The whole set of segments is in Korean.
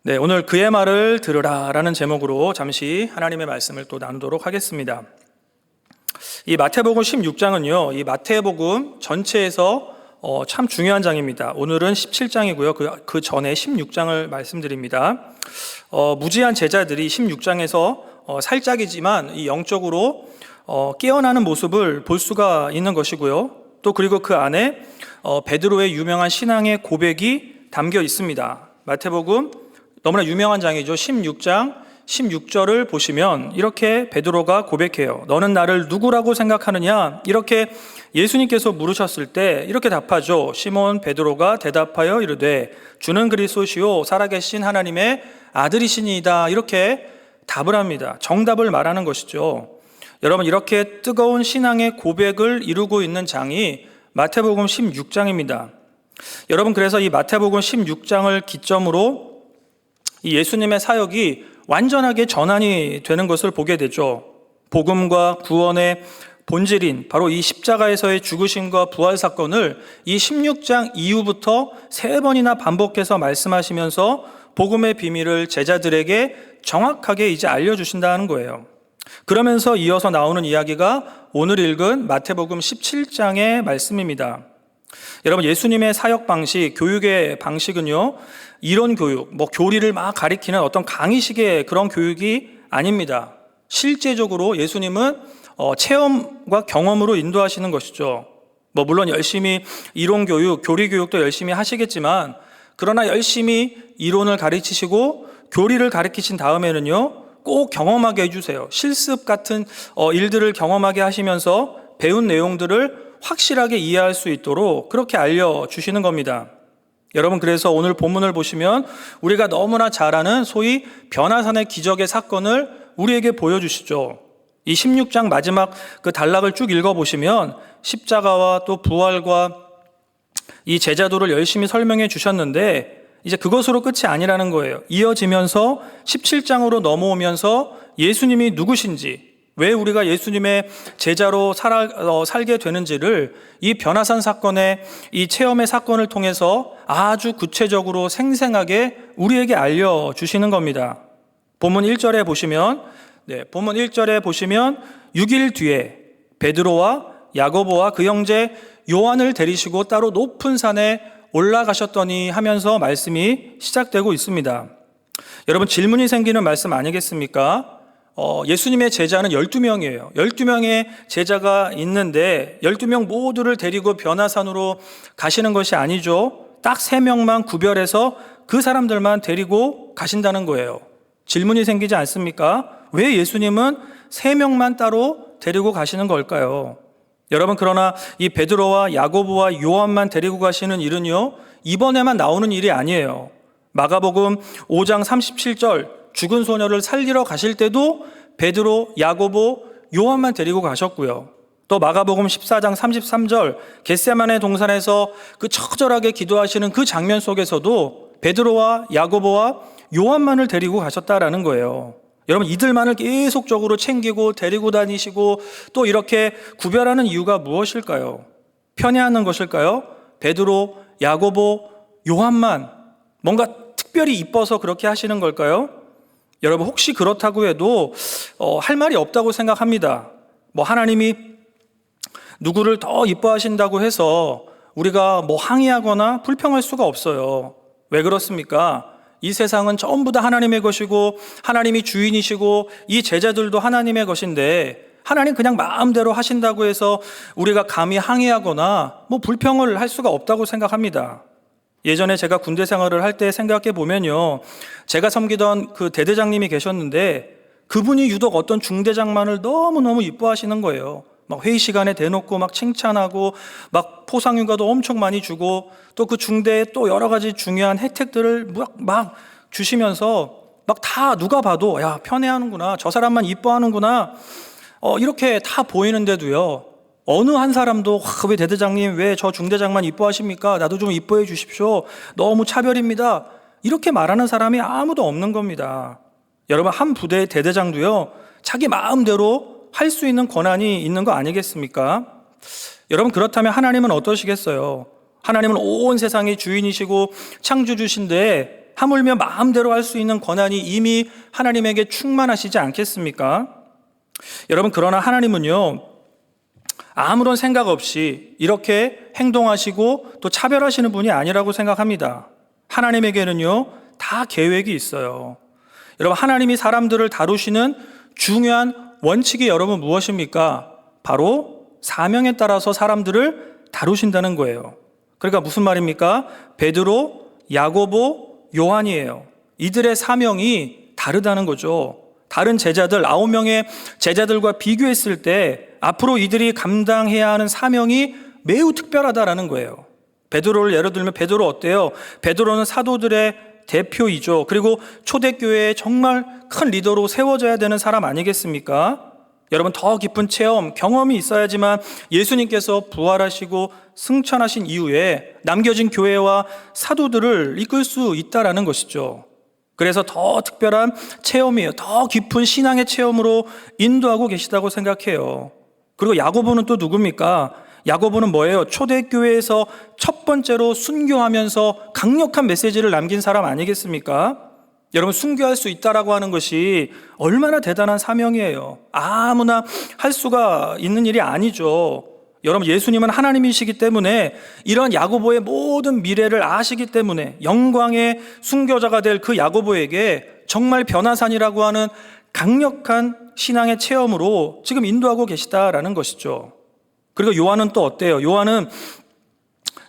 네, 오늘 그의 말을 들으라 라는 제목으로 잠시 하나님의 말씀을 또 나누도록 하겠습니다. 이 마태복음 16장은요, 이 마태복음 전체에서 참 중요한 장입니다. 오늘은 17장이고요. 그 전에 16장을 말씀드립니다. 무지한 제자들이 16장에서 살짝이지만 이 영적으로 깨어나는 모습을 볼 수가 있는 것이고요. 또 그리고 그 안에 베드로의 유명한 신앙의 고백이 담겨 있습니다. 마태복음 너무나 유명한 장이죠. 16장 16절을 보시면 이렇게 베드로가 고백해요. 너는 나를 누구라고 생각하느냐? 이렇게 예수님께서 물으셨을 때 이렇게 답하죠. 시몬 베드로가 대답하여 이르되 주는 그리스도시요 살아계신 하나님의 아들이시니이다. 이렇게 답을 합니다. 정답을 말하는 것이죠. 여러분, 이렇게 뜨거운 신앙의 고백을 이루고 있는 장이 마태복음 16장입니다. 여러분, 그래서 이 마태복음 16장을 기점으로 이 예수님의 사역이 완전하게 전환이 되는 것을 보게 되죠. 복음과 구원의 본질인 바로 이 십자가에서의 죽으심과 부활 사건을 이 16장 이후부터 3번이나 반복해서 말씀하시면서 복음의 비밀을 제자들에게 정확하게 이제 알려주신다는 거예요. 그러면서 이어서 나오는 이야기가 오늘 읽은 마태복음 17장의 말씀입니다. 여러분, 예수님의 사역 방식, 교육의 방식은요, 이론 교육, 교리를 막 가리키는 어떤 강의식의 그런 교육이 아닙니다. 실제적으로 예수님은 체험과 경험으로 인도하시는 것이죠. 물론 열심히 이론 교육, 교리 교육도 열심히 하시겠지만, 그러나 열심히 이론을 가르치시고 교리를 가르치신 다음에는요, 꼭 경험하게 해주세요. 실습 같은 일들을 경험하게 하시면서 배운 내용들을 확실하게 이해할 수 있도록 그렇게 알려주시는 겁니다. 여러분, 그래서 오늘 본문을 보시면 우리가 너무나 잘 아는 소위 변화산의 기적의 사건을 우리에게 보여주시죠. 이 16장 마지막 그 단락을 쭉 읽어보시면 십자가와 또 부활과 이 제자도를 열심히 설명해 주셨는데 이제 그것으로 끝이 아니라는 거예요. 이어지면서 17장으로 넘어오면서 예수님이 누구신지, 왜 우리가 예수님의 제자로 살게 되는지를 이 변화산 사건의 이 체험의 사건을 통해서 아주 구체적으로 생생하게 우리에게 알려주시는 겁니다. 본문 1절에 보시면 6일 뒤에 베드로와 야고보와 그 형제 요한을 데리시고 따로 높은 산에 올라가셨더니 하면서 말씀이 시작되고 있습니다. 여러분, 질문이 생기는 말씀 아니겠습니까? 예수님의 제자는 12명이에요. 12명의 제자가 있는데 12명 모두를 데리고 변화산으로 가시는 것이 아니죠. 딱 3명만 구별해서 그 사람들만 데리고 가신다는 거예요. 질문이 생기지 않습니까? 왜 예수님은 3명만 따로 데리고 가시는 걸까요? 여러분, 그러나 이 베드로와 야고보와 요한만 데리고 가시는 일은요, 이번에만 나오는 일이 아니에요. 마가복음 5장 37절 죽은 소녀를 살리러 가실 때도 베드로, 야고보, 요한만 데리고 가셨고요. 또 마가복음 14장 33절 겟세마네 동산에서 그 처절하게 기도하시는 그 장면 속에서도 베드로와 야고보와 요한만을 데리고 가셨다라는 거예요. 여러분, 이들만을 계속적으로 챙기고 데리고 다니시고 또 이렇게 구별하는 이유가 무엇일까요? 편애하는 것일까요? 베드로, 야고보, 요한만 뭔가 특별히 이뻐서 그렇게 하시는 걸까요? 여러분, 혹시 그렇다고 해도 할 말이 없다고 생각합니다. 하나님이 누구를 더 이뻐하신다고 해서 우리가 항의하거나 불평할 수가 없어요. 왜 그렇습니까? 이 세상은 전부 다 하나님의 것이고 하나님이 주인이시고 이 제자들도 하나님의 것인데 하나님 그냥 마음대로 하신다고 해서 우리가 감히 항의하거나 불평을 할 수가 없다고 생각합니다. 예전에 제가 군대 생활을 할 때 생각해 보면요, 제가 섬기던 그 대대장님이 계셨는데 그분이 유독 어떤 중대장만을 너무너무 이뻐하시는 거예요. 회의 시간에 대놓고 칭찬하고 포상휴가도 엄청 많이 주고 또 그 중대에 또 여러 가지 중요한 혜택들을 막 주시면서 다 누가 봐도 야, 편애하는구나, 저 사람만 이뻐하는구나, 이렇게 다 보이는데도요, 어느 한 사람도 왜 대대장님 왜 저 중대장만 이뻐하십니까? 나도 좀 이뻐해 주십시오. 너무 차별입니다. 이렇게 말하는 사람이 아무도 없는 겁니다. 여러분, 한 부대의 대대장도요, 자기 마음대로 할 수 있는 권한이 있는 거 아니겠습니까? 여러분, 그렇다면 하나님은 어떠시겠어요? 하나님은 온 세상의 주인이시고 창조주신데 하물며 마음대로 할 수 있는 권한이 이미 하나님에게 충만하시지 않겠습니까? 여러분, 그러나 하나님은요, 아무런 생각 없이 이렇게 행동하시고 또 차별하시는 분이 아니라고 생각합니다. 하나님에게는요, 다 계획이 있어요. 여러분, 하나님이 사람들을 다루시는 중요한 원칙이 여러분 무엇입니까? 바로 사명에 따라서 사람들을 다루신다는 거예요. 그러니까 무슨 말입니까? 베드로, 야고보, 요한이에요. 이들의 사명이 다르다는 거죠. 다른 제자들 9명의 제자들과 비교했을 때 앞으로 이들이 감당해야 하는 사명이 매우 특별하다라는 거예요. 베드로를 예로 들면 베드로 어때요? 베드로는 사도들의 대표이죠. 그리고 초대교회에 정말 큰 리더로 세워져야 되는 사람 아니겠습니까? 여러분, 더 깊은 체험, 경험이 있어야지만 예수님께서 부활하시고 승천하신 이후에 남겨진 교회와 사도들을 이끌 수 있다라는 것이죠. 그래서 더 특별한 체험이에요. 더 깊은 신앙의 체험으로 인도하고 계시다고 생각해요. 그리고 야고보는 또 누굽니까? 야고보는 뭐예요? 초대교회에서 첫 번째로 순교하면서 강력한 메시지를 남긴 사람 아니겠습니까? 여러분, 순교할 수 있다라고 하는 것이 얼마나 대단한 사명이에요. 아무나 할 수가 있는 일이 아니죠. 여러분, 예수님은 하나님이시기 때문에 이런 야고보의 모든 미래를 아시기 때문에 영광의 순교자가 될 그 야고보에게 정말 변화산이라고 하는 강력한 신앙의 체험으로 지금 인도하고 계시다라는 것이죠. 그리고 요한은 또 어때요? 요한은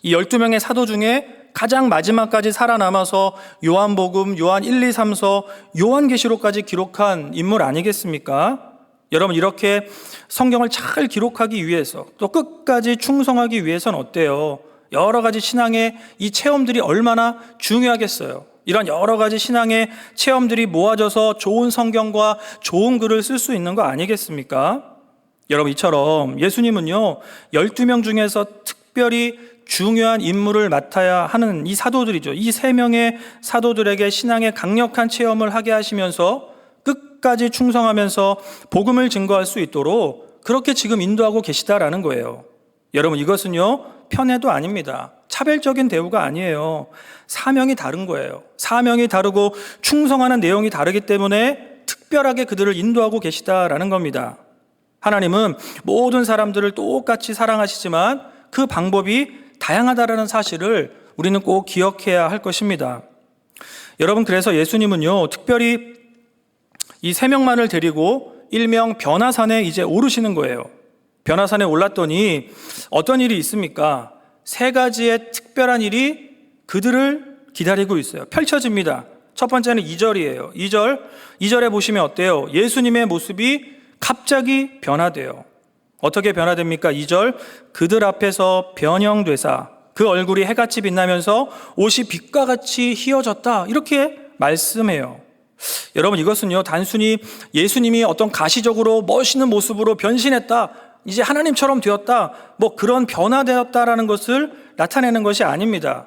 이 12명의 사도 중에 가장 마지막까지 살아남아서 요한복음, 요한 1, 2, 3서, 요한계시록까지 기록한 인물 아니겠습니까? 여러분, 이렇게 성경을 잘 기록하기 위해서 또 끝까지 충성하기 위해서는 어때요? 여러 가지 신앙의 이 체험들이 얼마나 중요하겠어요. 이런 여러 가지 신앙의 체험들이 모아져서 좋은 성경과 좋은 글을 쓸 수 있는 거 아니겠습니까? 여러분, 이처럼 예수님은요, 12명 중에서 특별히 중요한 임무를 맡아야 하는 이 사도들이죠. 이 3명의 사도들에게 신앙의 강력한 체험을 하게 하시면서 끝까지 충성하면서 복음을 증거할 수 있도록 그렇게 지금 인도하고 계시다라는 거예요. 여러분, 이것은요, 편애도 아닙니다. 차별적인 대우가 아니에요. 사명이 다른 거예요. 사명이 다르고 충성하는 내용이 다르기 때문에 특별하게 그들을 인도하고 계시다라는 겁니다. 하나님은 모든 사람들을 똑같이 사랑하시지만 그 방법이 다양하다라는 사실을 우리는 꼭 기억해야 할 것입니다. 여러분, 그래서 예수님은요, 특별히 이 3명만을 데리고 일명 변화산에 이제 오르시는 거예요. 변화산에 올랐더니 어떤 일이 있습니까? 3가지의 특별한 일이 그들을 기다리고 있어요. 펼쳐집니다. 첫 번째는 2절이에요. 2절에 보시면 어때요? 예수님의 모습이 갑자기 변화돼요. 어떻게 변화됩니까? 2절, 그들 앞에서 변형되사 그 얼굴이 해같이 빛나면서 옷이 빛과 같이 희어졌다, 이렇게 말씀해요. 여러분, 이것은요, 단순히 예수님이 어떤 가시적으로 멋있는 모습으로 변신했다, 이제 하나님처럼 되었다, 뭐 그런 변화되었다라는 것을 나타내는 것이 아닙니다.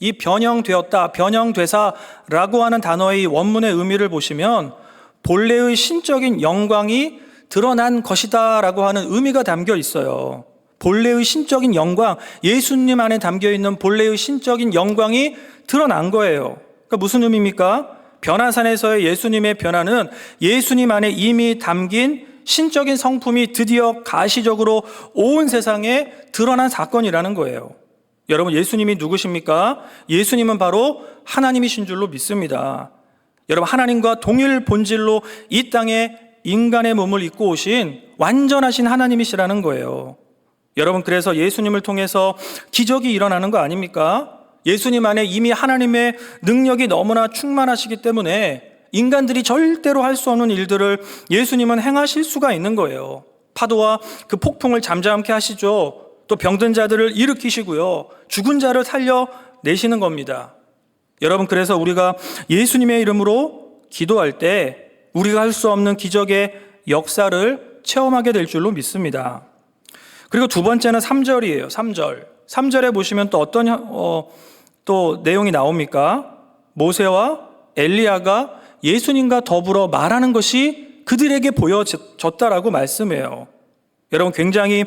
이 변형되었다, 변형되사라고 하는 단어의 원문의 의미를 보시면 본래의 신적인 영광이 드러난 것이다 라고 하는 의미가 담겨 있어요. 본래의 신적인 영광, 예수님 안에 담겨 있는 본래의 신적인 영광이 드러난 거예요. 그러니까 무슨 의미입니까? 변화산에서의 예수님의 변화는 예수님 안에 이미 담긴 신적인 성품이 드디어 가시적으로 온 세상에 드러난 사건이라는 거예요. 여러분, 예수님이 누구십니까? 예수님은 바로 하나님이신 줄로 믿습니다. 여러분, 하나님과 동일 본질로 이 땅에 인간의 몸을 입고 오신 완전하신 하나님이시라는 거예요. 여러분, 그래서 예수님을 통해서 기적이 일어나는 거 아닙니까? 예수님 안에 이미 하나님의 능력이 너무나 충만하시기 때문에 인간들이 절대로 할 수 없는 일들을 예수님은 행하실 수가 있는 거예요. 파도와 그 폭풍을 잠잠케 하시죠. 또 병든 자들을 일으키시고요, 죽은 자를 살려내시는 겁니다. 여러분, 그래서 우리가 예수님의 이름으로 기도할 때 우리가 할 수 없는 기적의 역사를 체험하게 될 줄로 믿습니다. 그리고 두 번째는 3절이에요. 3절에 보시면 또 어떤 또 내용이 나옵니까? 모세와 엘리야가 예수님과 더불어 말하는 것이 그들에게 보여졌다라고 말씀해요. 여러분, 굉장히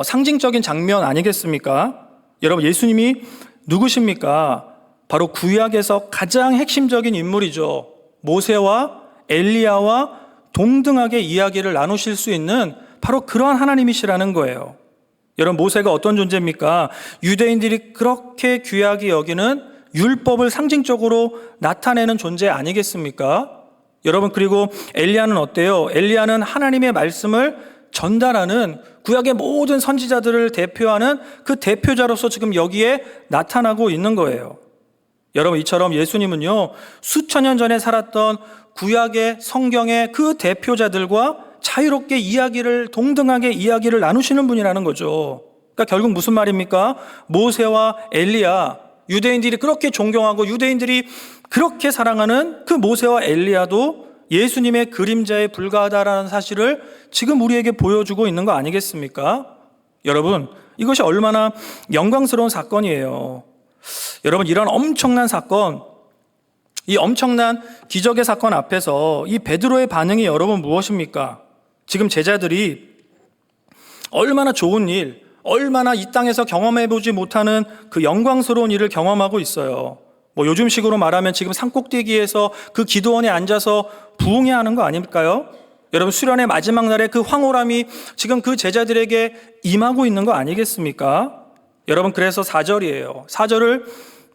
상징적인 장면 아니겠습니까? 여러분, 예수님이 누구십니까? 바로 구약에서 가장 핵심적인 인물이죠. 모세와 엘리야와 동등하게 이야기를 나누실 수 있는 바로 그러한 하나님이시라는 거예요. 여러분, 모세가 어떤 존재입니까? 유대인들이 그렇게 귀하게 여기는 율법을 상징적으로 나타내는 존재 아니겠습니까? 여러분, 그리고 엘리야는 어때요? 엘리야는 하나님의 말씀을 전달하는 구약의 모든 선지자들을 대표하는 그 대표자로서 지금 여기에 나타나고 있는 거예요. 여러분, 이처럼 예수님은요, 수천 년 전에 살았던 구약의 성경의 그 대표자들과 자유롭게 동등하게 이야기를 나누시는 분이라는 거죠. 그러니까 결국 무슨 말입니까? 모세와 엘리야, 유대인들이 그렇게 존경하고 유대인들이 그렇게 사랑하는 그 모세와 엘리야도 예수님의 그림자에 불과하다라는 사실을 지금 우리에게 보여주고 있는 거 아니겠습니까? 여러분, 이것이 얼마나 영광스러운 사건이에요. 여러분, 이런 엄청난 사건, 이 엄청난 기적의 사건 앞에서 이 베드로의 반응이 여러분 무엇입니까? 지금 제자들이 얼마나 좋은 일, 얼마나 이 땅에서 경험해보지 못하는 그 영광스러운 일을 경험하고 있어요. 요즘식으로 말하면 지금 산꼭대기에서 그 기도원에 앉아서 부흥회하는 거 아닐까요? 여러분, 수련의 마지막 날에 그 황홀함이 지금 그 제자들에게 임하고 있는 거 아니겠습니까? 여러분, 그래서 4절이에요. 4절을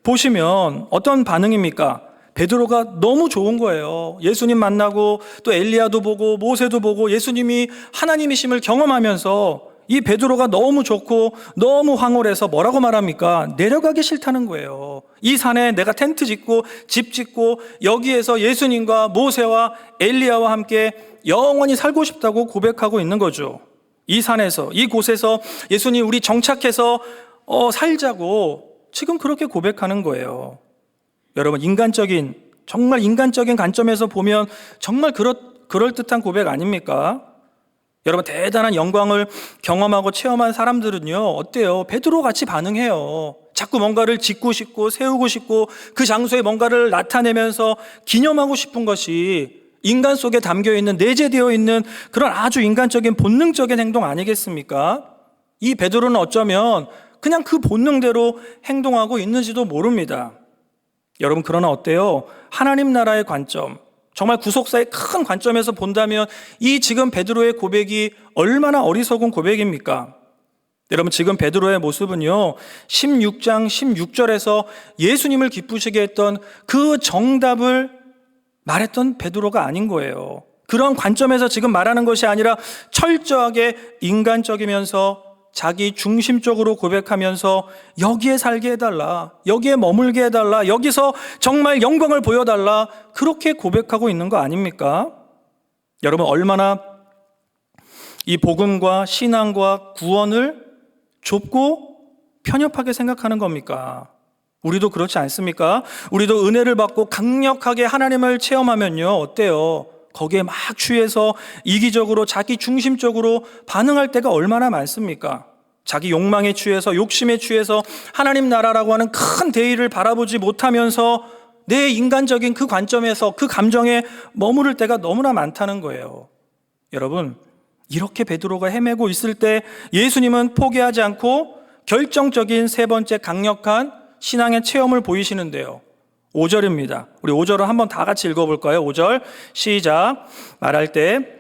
보시면 어떤 반응입니까? 베드로가 너무 좋은 거예요. 예수님 만나고 또 엘리야도 보고 모세도 보고 예수님이 하나님이심을 경험하면서 이 베드로가 너무 좋고 너무 황홀해서 뭐라고 말합니까? 내려가기 싫다는 거예요. 이 산에 내가 텐트 짓고 집 짓고 여기에서 예수님과 모세와 엘리야와 함께 영원히 살고 싶다고 고백하고 있는 거죠. 이 산에서, 이 곳에서 예수님 우리 정착해서 살자고 지금 그렇게 고백하는 거예요. 여러분, 정말 인간적인 관점에서 보면 정말 그럴듯한 고백 아닙니까? 여러분, 대단한 영광을 경험하고 체험한 사람들은요, 어때요? 베드로 같이 반응해요. 자꾸 뭔가를 짓고 싶고 세우고 싶고 그 장소에 뭔가를 나타내면서 기념하고 싶은 것이 인간 속에 담겨있는, 내재되어 있는 그런 아주 인간적인 본능적인 행동 아니겠습니까? 이 베드로는 어쩌면 그냥 그 본능대로 행동하고 있는지도 모릅니다. 여러분, 그러나 어때요? 하나님 나라의 관점, 정말 구속사의 큰 관점에서 본다면 이 지금 베드로의 고백이 얼마나 어리석은 고백입니까? 여러분, 지금 베드로의 모습은요, 16장 16절에서 예수님을 기쁘시게 했던 그 정답을 말했던 베드로가 아닌 거예요. 그런 관점에서 지금 말하는 것이 아니라 철저하게 인간적이면서 자기 중심적으로 고백하면서 여기에 살게 해달라, 여기에 머물게 해달라, 여기서 정말 영광을 보여달라, 그렇게 고백하고 있는 거 아닙니까? 여러분, 얼마나 이 복음과 신앙과 구원을 좁고 편협하게 생각하는 겁니까? 우리도 그렇지 않습니까? 우리도 은혜를 받고 강력하게 하나님을 체험하면요, 어때요? 거기에 막 취해서 이기적으로 자기 중심적으로 반응할 때가 얼마나 많습니까? 자기 욕망에 취해서, 욕심에 취해서 하나님 나라라고 하는 큰 대의를 바라보지 못하면서 내 인간적인 그 관점에서 그 감정에 머무를 때가 너무나 많다는 거예요. 여러분, 이렇게 베드로가 헤매고 있을 때 예수님은 포기하지 않고 결정적인 세 번째 강력한 신앙의 체험을 보이시는데요. 5절입니다. 우리 5절을 한번 다 같이 읽어볼까요? 5절 시작. 말할 때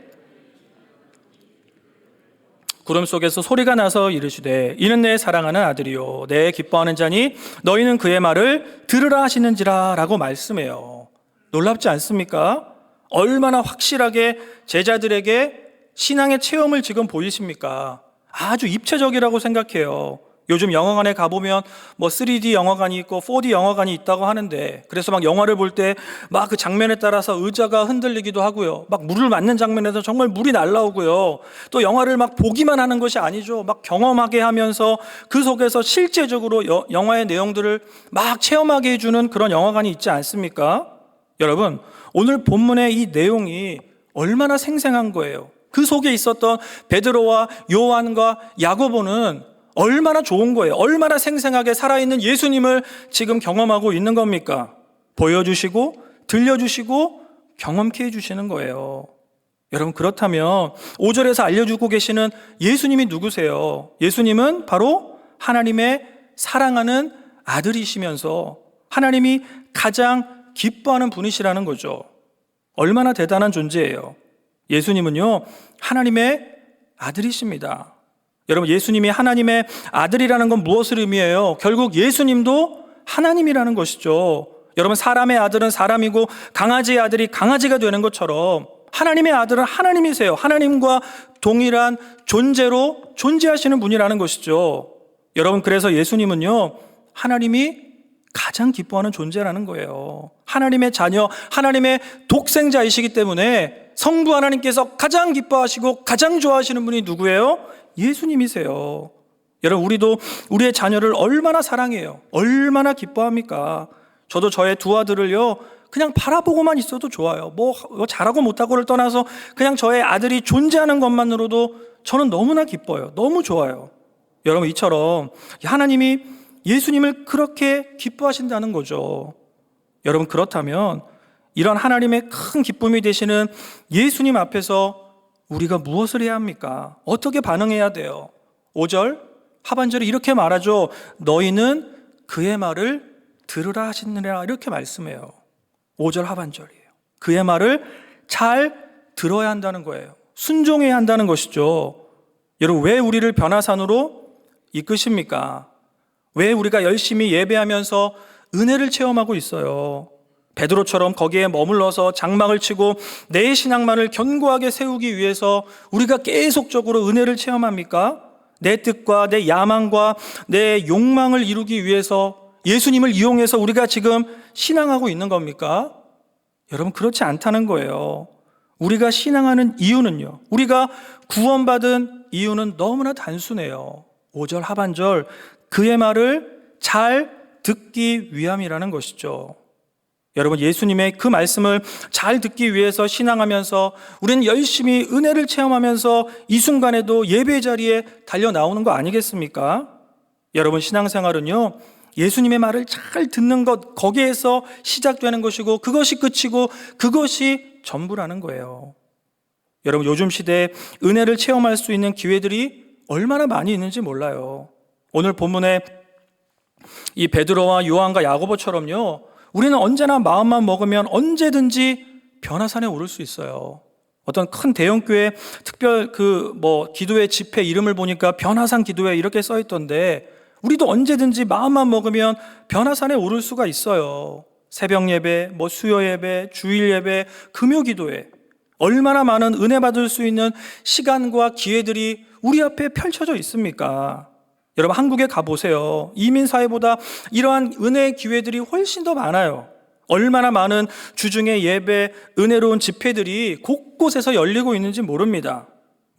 구름 속에서 소리가 나서 이르시되 이는 내 사랑하는 아들이요 내 기뻐하는 자니 너희는 그의 말을 들으라 하시는지라 라고 말씀해요. 놀랍지 않습니까? 얼마나 확실하게 제자들에게 신앙의 체험을 지금 보이십니까? 아주 입체적이라고 생각해요. 요즘 영화관에 가보면 3D 영화관이 있고 4D 영화관이 있다고 하는데, 그래서 막 영화를 볼 때 막 그 장면에 따라서 의자가 흔들리기도 하고요. 막 물을 맞는 장면에서 정말 물이 날라오고요. 또 영화를 막 보기만 하는 것이 아니죠. 막 경험하게 하면서 그 속에서 실제적으로 영화의 내용들을 막 체험하게 해주는 그런 영화관이 있지 않습니까? 여러분, 오늘 본문의 이 내용이 얼마나 생생한 거예요. 그 속에 있었던 베드로와 요한과 야고보는 얼마나 좋은 거예요. 얼마나 생생하게 살아있는 예수님을 지금 경험하고 있는 겁니까? 보여주시고 들려주시고 경험케 해주시는 거예요. 여러분, 그렇다면 5절에서 알려주고 계시는 예수님이 누구세요? 예수님은 바로 하나님의 사랑하는 아들이시면서 하나님이 가장 기뻐하는 분이시라는 거죠. 얼마나 대단한 존재예요. 예수님은요, 하나님의 아들이십니다. 여러분, 예수님이 하나님의 아들이라는 건 무엇을 의미해요? 결국 예수님도 하나님이라는 것이죠. 여러분, 사람의 아들은 사람이고 강아지의 아들이 강아지가 되는 것처럼 하나님의 아들은 하나님이세요. 하나님과 동일한 존재로 존재하시는 분이라는 것이죠. 여러분, 그래서 예수님은요, 하나님이 가장 기뻐하는 존재라는 거예요. 하나님의 자녀, 하나님의 독생자이시기 때문에 성부 하나님께서 가장 기뻐하시고 가장 좋아하시는 분이 누구예요? 예수님이세요. 여러분, 우리도 우리의 자녀를 얼마나 사랑해요? 얼마나 기뻐합니까? 저도 저의 두 아들을요, 그냥 바라보고만 있어도 좋아요. 뭐 잘하고 못하고를 떠나서 그냥 저의 아들이 존재하는 것만으로도 저는 너무나 기뻐요. 너무 좋아요. 여러분, 이처럼 하나님이 예수님을 그렇게 기뻐하신다는 거죠. 여러분, 그렇다면 이런 하나님의 큰 기쁨이 되시는 예수님 앞에서 우리가 무엇을 해야 합니까? 어떻게 반응해야 돼요? 5절 하반절에 이렇게 말하죠. 너희는 그의 말을 들으라 하시느라, 이렇게 말씀해요. 5절 하반절이에요. 그의 말을 잘 들어야 한다는 거예요. 순종해야 한다는 것이죠. 여러분, 왜 우리를 변화산으로 이끄십니까? 왜 우리가 열심히 예배하면서 은혜를 체험하고 있어요? 베드로처럼 거기에 머물러서 장막을 치고 내 신앙만을 견고하게 세우기 위해서 우리가 계속적으로 은혜를 체험합니까? 내 뜻과 내 야망과 내 욕망을 이루기 위해서 예수님을 이용해서 우리가 지금 신앙하고 있는 겁니까? 여러분, 그렇지 않다는 거예요. 우리가 신앙하는 이유는요, 우리가 구원받은 이유는 너무나 단순해요. 5절 하반절, 그의 말을 잘 듣기 위함이라는 것이죠. 여러분, 예수님의 그 말씀을 잘 듣기 위해서 신앙하면서 우리는 열심히 은혜를 체험하면서 이 순간에도 예배 자리에 달려 나오는 거 아니겠습니까? 여러분, 신앙생활은요, 예수님의 말을 잘 듣는 것, 거기에서 시작되는 것이고 그것이 끝이고 그것이 전부라는 거예요. 여러분, 요즘 시대에 은혜를 체험할 수 있는 기회들이 얼마나 많이 있는지 몰라요. 오늘 본문에 이 베드로와 요한과 야고보처럼요, 우리는 언제나 마음만 먹으면 언제든지 변화산에 오를 수 있어요. 어떤 큰 대형교회 특별 기도회 집회 이름을 보니까 변화산 기도회 이렇게 써 있던데, 우리도 언제든지 마음만 먹으면 변화산에 오를 수가 있어요. 새벽 예배, 수요 예배, 주일 예배, 금요 기도회, 얼마나 많은 은혜 받을 수 있는 시간과 기회들이 우리 앞에 펼쳐져 있습니까? 여러분, 한국에 가보세요. 이민사회보다 이러한 은혜의 기회들이 훨씬 더 많아요. 얼마나 많은 주중의 예배, 은혜로운 집회들이 곳곳에서 열리고 있는지 모릅니다.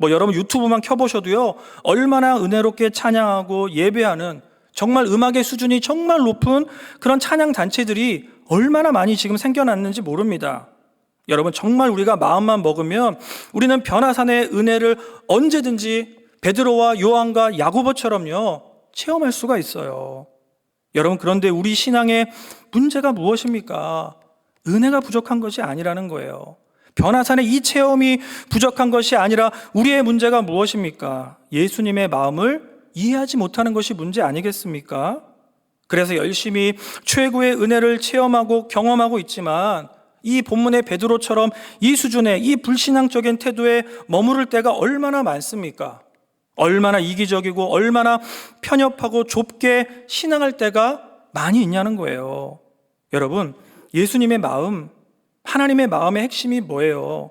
여러분 유튜브만 켜보셔도요, 얼마나 은혜롭게 찬양하고 예배하는, 정말 음악의 수준이 정말 높은 그런 찬양 단체들이 얼마나 많이 지금 생겨났는지 모릅니다. 여러분, 정말 우리가 마음만 먹으면 우리는 변화산의 은혜를 언제든지 베드로와 요한과 야고보처럼요, 체험할 수가 있어요. 여러분, 그런데 우리 신앙의 문제가 무엇입니까? 은혜가 부족한 것이 아니라는 거예요. 변화산의 이 체험이 부족한 것이 아니라 우리의 문제가 무엇입니까? 예수님의 마음을 이해하지 못하는 것이 문제 아니겠습니까? 그래서 열심히 최고의 은혜를 체험하고 경험하고 있지만 이 본문의 베드로처럼 이 수준의 이 불신앙적인 태도에 머무를 때가 얼마나 많습니까? 얼마나 이기적이고 얼마나 편협하고 좁게 신앙할 때가 많이 있냐는 거예요. 여러분, 예수님의 마음, 하나님의 마음의 핵심이 뭐예요?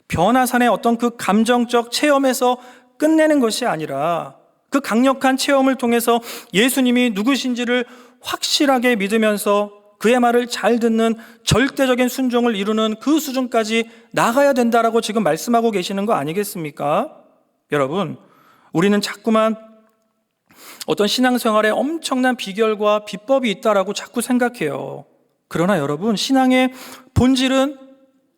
변화산의 어떤 그 감정적 체험에서 끝내는 것이 아니라 그 강력한 체험을 통해서 예수님이 누구신지를 확실하게 믿으면서 그의 말을 잘 듣는 절대적인 순종을 이루는 그 수준까지 나가야 된다라고 지금 말씀하고 계시는 거 아니겠습니까? 여러분, 우리는 자꾸만 어떤 신앙생활에 엄청난 비결과 비법이 있다라고 자꾸 생각해요. 그러나 여러분, 신앙의 본질은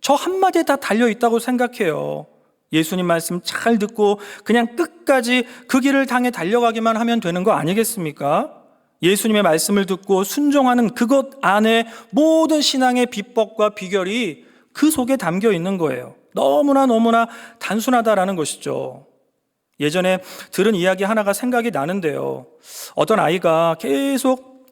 저 한마디에 다 달려있다고 생각해요. 예수님 말씀 잘 듣고 그냥 끝까지 그 길을 향해 달려가기만 하면 되는 거 아니겠습니까? 예수님의 말씀을 듣고 순종하는 그것 안에 모든 신앙의 비법과 비결이 그 속에 담겨 있는 거예요. 너무나 단순하다라는 것이죠. 예전에 들은 이야기 하나가 생각이 나는데요, 어떤 아이가 계속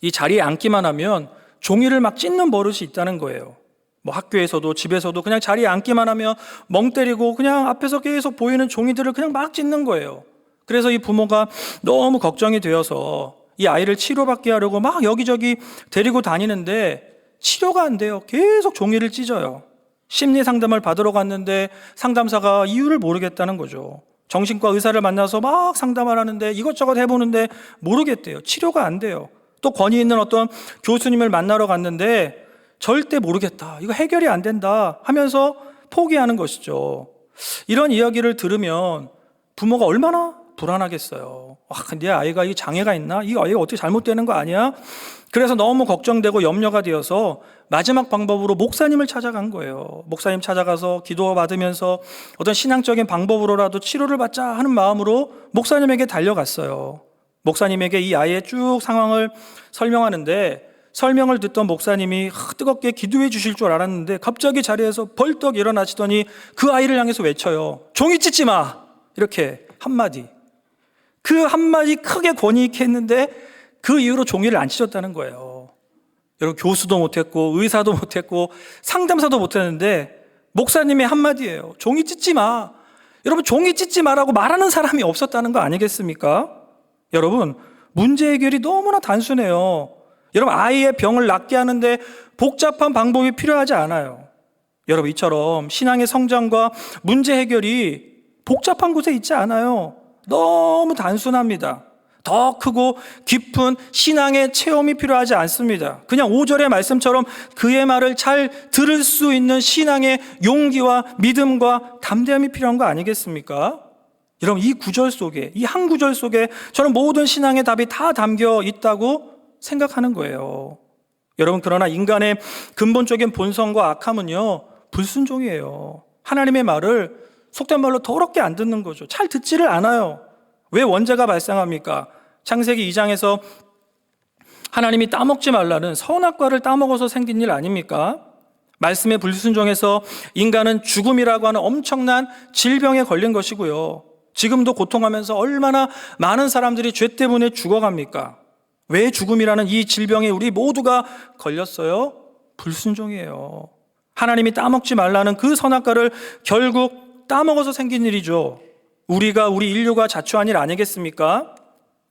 이 자리에 앉기만 하면 종이를 막 찢는 버릇이 있다는 거예요. 뭐 학교에서도 집에서도 그냥 자리에 앉기만 하면 멍 때리고 그냥 앞에서 계속 보이는 종이들을 그냥 막 찢는 거예요. 그래서 이 부모가 너무 걱정이 되어서 이 아이를 치료받게 하려고 막 여기저기 데리고 다니는데 치료가 안 돼요. 계속 종이를 찢어요. 심리 상담을 받으러 갔는데 상담사가 이유를 모르겠다는 거죠. 정신과 의사를 만나서 막 상담을 하는데 이것저것 해보는데 모르겠대요. 치료가 안 돼요. 또 권위 있는 어떤 교수님을 만나러 갔는데 절대 모르겠다. 이거 해결이 안 된다 하면서 포기하는 것이죠. 이런 이야기를 들으면 부모가 얼마나 불안하겠어요. 내 아이가 이 장애가 있나? 이 아이가 어떻게 잘못되는 거 아니야? 그래서 너무 걱정되고 염려가 되어서 마지막 방법으로 목사님을 찾아간 거예요. 목사님 찾아가서 기도 받으면서 어떤 신앙적인 방법으로라도 치료를 받자 하는 마음으로 목사님에게 달려갔어요. 목사님에게 이 아이의 쭉 상황을 설명하는데 설명을 듣던 목사님이 뜨겁게 기도해 주실 줄 알았는데 갑자기 자리에서 벌떡 일어나시더니 그 아이를 향해서 외쳐요. 종이 찢지 마! 이렇게 한마디. 그 한마디 크게 권위 있게 했는데 그 이후로 종이를 안 찢었다는 거예요. 여러분, 교수도 못했고 의사도 못했고 상담사도 못했는데 목사님의 한마디예요. 종이 찢지 마. 여러분, 종이 찢지 마라고 말하는 사람이 없었다는 거 아니겠습니까? 여러분, 문제 해결이 너무나 단순해요. 여러분, 아이의 병을 낫게 하는데 복잡한 방법이 필요하지 않아요. 여러분, 이처럼 신앙의 성장과 문제 해결이 복잡한 곳에 있지 않아요. 너무 단순합니다. 더 크고 깊은 신앙의 체험이 필요하지 않습니다. 그냥 5절의 말씀처럼 그의 말을 잘 들을 수 있는 신앙의 용기와 믿음과 담대함이 필요한 거 아니겠습니까? 여러분, 이 구절 속에, 이 한 구절 속에 저는 모든 신앙의 답이 다 담겨 있다고 생각하는 거예요. 여러분, 그러나 인간의 근본적인 본성과 악함은요, 불순종이에요. 하나님의 말을 속된 말로 더럽게 안 듣는 거죠. 잘 듣지를 않아요. 왜 원죄가 발생합니까? 창세기 2장에서 하나님이 따먹지 말라는 선악과를 따먹어서 생긴 일 아닙니까? 말씀에 불순종해서 인간은 죽음이라고 하는 엄청난 질병에 걸린 것이고요. 지금도 고통하면서 얼마나 많은 사람들이 죄 때문에 죽어갑니까? 왜 죽음이라는 이 질병에 우리 모두가 걸렸어요? 불순종이에요. 하나님이 따먹지 말라는 그 선악과를 결국 따먹어서 생긴 일이죠. 우리 인류가 자초한 일 아니겠습니까?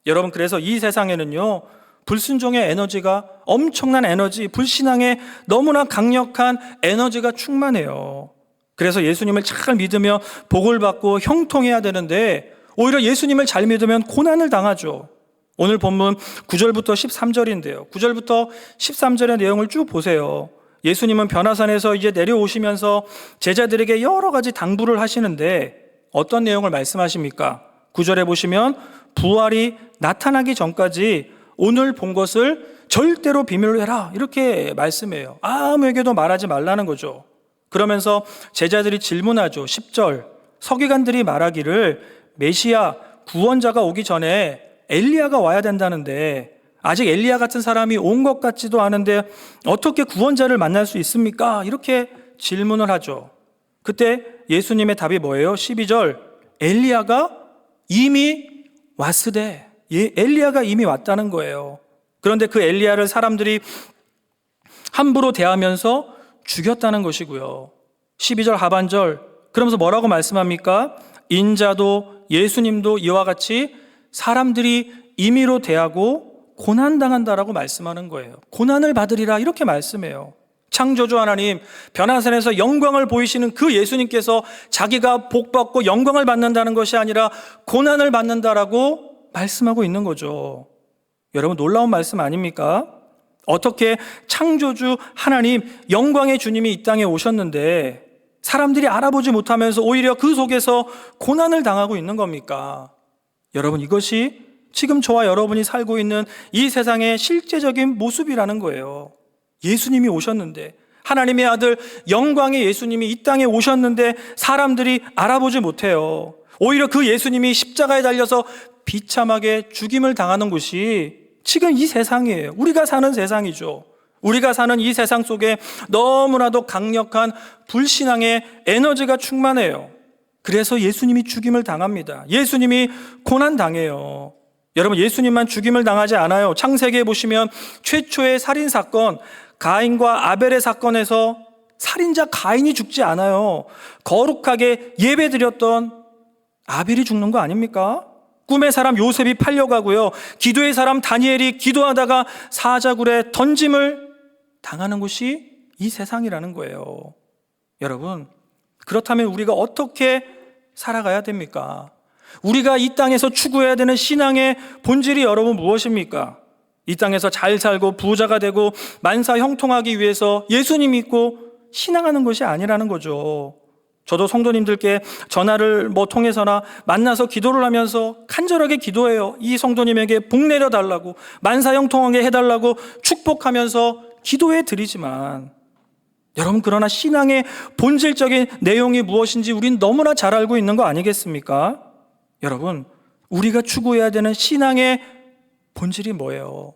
여러분, 그래서 이 세상에는요, 불순종의 에너지가, 엄청난 에너지, 불신앙의 너무나 강력한 에너지가 충만해요. 그래서 예수님을 잘 믿으며 복을 받고 형통해야 되는데 오히려 예수님을 잘 믿으면 고난을 당하죠. 오늘 본문 9절부터 13절인데요. 9절부터 13절의 내용을 쭉 보세요. 예수님은 변화산에서 이제 내려오시면서 제자들에게 여러 가지 당부를 하시는데 어떤 내용을 말씀하십니까? 9절에 보시면 부활이 나타나기 전까지 오늘 본 것을 절대로 비밀로 해라, 이렇게 말씀해요. 아무에게도 말하지 말라는 거죠. 그러면서 제자들이 질문하죠. 10절, 서기관들이 말하기를 메시아 구원자가 오기 전에 엘리야가 와야 된다는데 아직 엘리야 같은 사람이 온 것 같지도 않은데 어떻게 구원자를 만날 수 있습니까? 이렇게 질문을 하죠. 그때 예수님의 답이 뭐예요? 12절, 엘리야가 이미 왔으되. 엘리야가 이미 왔다는 거예요. 그런데 그 엘리야를 사람들이 함부로 대하면서 죽였다는 것이고요. 12절 하반절, 그러면서 뭐라고 말씀합니까? 인자도 예수님도 이와 같이 사람들이 임의로 대하고 고난당한다라고 말씀하는 거예요. 고난을 받으리라, 이렇게 말씀해요. 창조주 하나님, 변화산에서 영광을 보이시는 그 예수님께서 자기가 복받고 영광을 받는다는 것이 아니라 고난을 받는다라고 말씀하고 있는 거죠. 여러분, 놀라운 말씀 아닙니까? 어떻게 창조주 하나님, 영광의 주님이 이 땅에 오셨는데 사람들이 알아보지 못하면서 오히려 그 속에서 고난을 당하고 있는 겁니까? 여러분, 이것이 지금 저와 여러분이 살고 있는 이 세상의 실제적인 모습이라는 거예요. 예수님이 오셨는데, 하나님의 아들 영광의 예수님이 이 땅에 오셨는데 사람들이 알아보지 못해요. 오히려 그 예수님이 십자가에 달려서 비참하게 죽임을 당하는 곳이 지금 이 세상이에요. 우리가 사는 세상이죠. 우리가 사는 이 세상 속에 너무나도 강력한 불신앙의 에너지가 충만해요. 그래서 예수님이 죽임을 당합니다. 예수님이 고난 당해요. 여러분, 예수님만 죽임을 당하지 않아요. 창세기에 보시면 최초의 살인사건, 가인과 아벨의 사건에서 살인자 가인이 죽지 않아요. 거룩하게 예배드렸던 아벨이 죽는 거 아닙니까? 꿈의 사람 요셉이 팔려가고요. 기도의 사람 다니엘이 기도하다가 사자굴에 던짐을 당하는 곳이 이 세상이라는 거예요. 여러분, 그렇다면 우리가 어떻게 살아가야 됩니까? 우리가 이 땅에서 추구해야 되는 신앙의 본질이 여러분 무엇입니까? 이 땅에서 잘 살고 부자가 되고 만사 형통하기 위해서 예수님 믿고 신앙하는 것이 아니라는 거죠. 저도 성도님들께 전화를 통해서나 만나서 기도를 하면서 간절하게 기도해요. 이 성도님에게 복 내려달라고, 만사 형통하게 해달라고 축복하면서 기도해 드리지만, 여러분, 그러나 신앙의 본질적인 내용이 무엇인지 우린 너무나 잘 알고 있는 거 아니겠습니까? 여러분, 우리가 추구해야 되는 신앙의 본질이 뭐예요?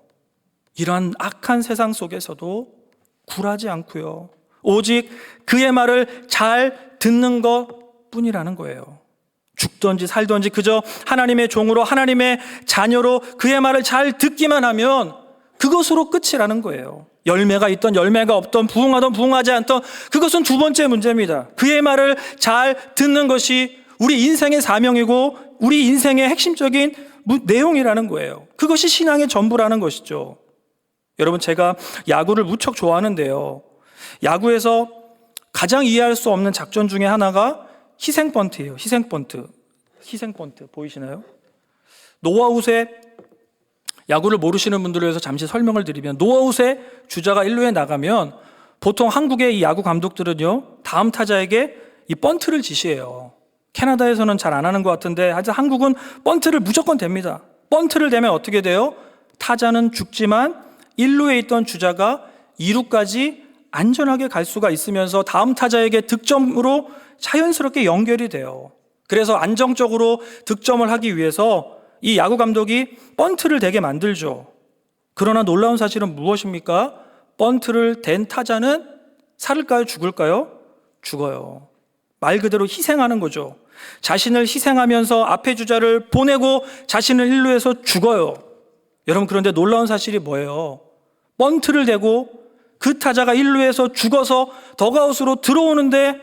이러한 악한 세상 속에서도 굴하지 않고요, 오직 그의 말을 잘 듣는 것 뿐이라는 거예요. 죽든지 살든지 그저 하나님의 종으로, 하나님의 자녀로 그의 말을 잘 듣기만 하면 그것으로 끝이라는 거예요. 열매가 있던 열매가 없던, 부흥하던 부흥하지 않던, 그것은 두 번째 문제입니다. 그의 말을 잘 듣는 것이 우리 인생의 사명이고 우리 인생의 핵심적인 내용이라는 거예요. 그것이 신앙의 전부라는 것이죠. 여러분, 제가 야구를 무척 좋아하는데요, 야구에서 가장 이해할 수 없는 작전 중에 하나가 희생번트예요. 희생번트 보이시나요? 노아웃에, 야구를 모르시는 분들을 위해서 잠시 설명을 드리면, 노아웃에 주자가 1루에 나가면 보통 한국의 이 야구 감독들은요, 다음 타자에게 이 번트를 지시해요. 캐나다에서는 잘 안 하는 것 같은데 하여튼 한국은 번트를 무조건 댑니다. 번트를 대면 어떻게 돼요? 타자는 죽지만 1루에 있던 주자가 2루까지 안전하게 갈 수가 있으면서 다음 타자에게 득점으로 자연스럽게 연결이 돼요. 그래서 안정적으로 득점을 하기 위해서 이 야구 감독이 번트를 대게 만들죠. 그러나 놀라운 사실은 무엇입니까? 번트를 댄 타자는 살을까요? 죽을까요? 죽어요. 말 그대로 희생하는 거죠. 자신을 희생하면서 앞에 주자를 보내고 자신은 1루에서 죽어요. 여러분, 그런데 놀라운 사실이 뭐예요? 번트를 대고 그 타자가 1루에서 죽어서 더그아웃으로 들어오는데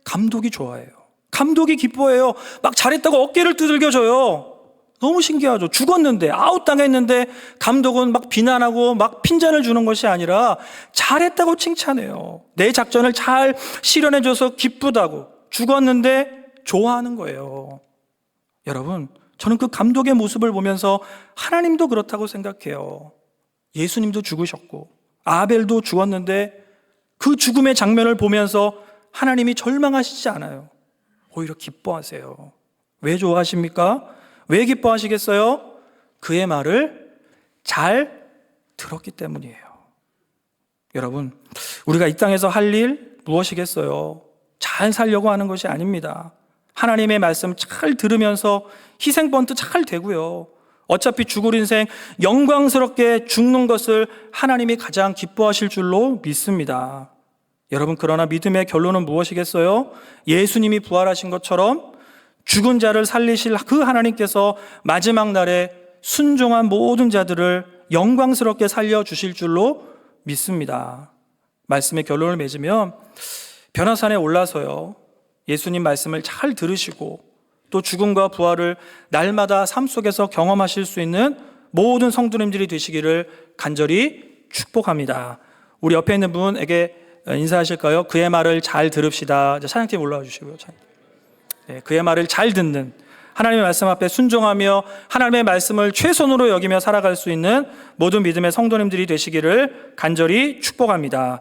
감독이 좋아해요. 감독이 기뻐해요. 막 잘했다고 어깨를 두들겨줘요. 너무 신기하죠. 죽었는데, 아웃당했는데 감독은 막 비난하고 막 핀잔을 주는 것이 아니라 잘했다고 칭찬해요. 내 작전을 잘 실현해줘서 기쁘다고. 죽었는데 좋아하는 거예요. 여러분, 저는 그 감독의 모습을 보면서 하나님도 그렇다고 생각해요. 예수님도 죽으셨고 아벨도 죽었는데 그 죽음의 장면을 보면서 하나님이 절망하시지 않아요. 오히려 기뻐하세요. 왜 좋아하십니까? 왜 기뻐하시겠어요? 그의 말을 잘 들었기 때문이에요. 여러분, 우리가 이 땅에서 할 일 무엇이겠어요? 잘 살려고 하는 것이 아닙니다. 하나님의 말씀 잘 들으면서 희생번트 잘 대고요. 어차피 죽을 인생 영광스럽게 죽는 것을 하나님이 가장 기뻐하실 줄로 믿습니다. 여러분, 그러나 믿음의 결론은 무엇이겠어요? 예수님이 부활하신 것처럼 죽은 자를 살리실 그 하나님께서 마지막 날에 순종한 모든 자들을 영광스럽게 살려주실 줄로 믿습니다. 말씀의 결론을 맺으면, 변화산에 올라서요, 예수님 말씀을 잘 들으시고 또 죽음과 부활을 날마다 삶 속에서 경험하실 수 있는 모든 성도님들이 되시기를 간절히 축복합니다. 우리 옆에 있는 분에게 인사하실까요? 그의 말을 잘 들읍시다. 찬양팀 올라와 주시고요. 네, 그의 말을 잘 듣는, 하나님의 말씀 앞에 순종하며 하나님의 말씀을 최선으로 여기며 살아갈 수 있는 모든 믿음의 성도님들이 되시기를 간절히 축복합니다.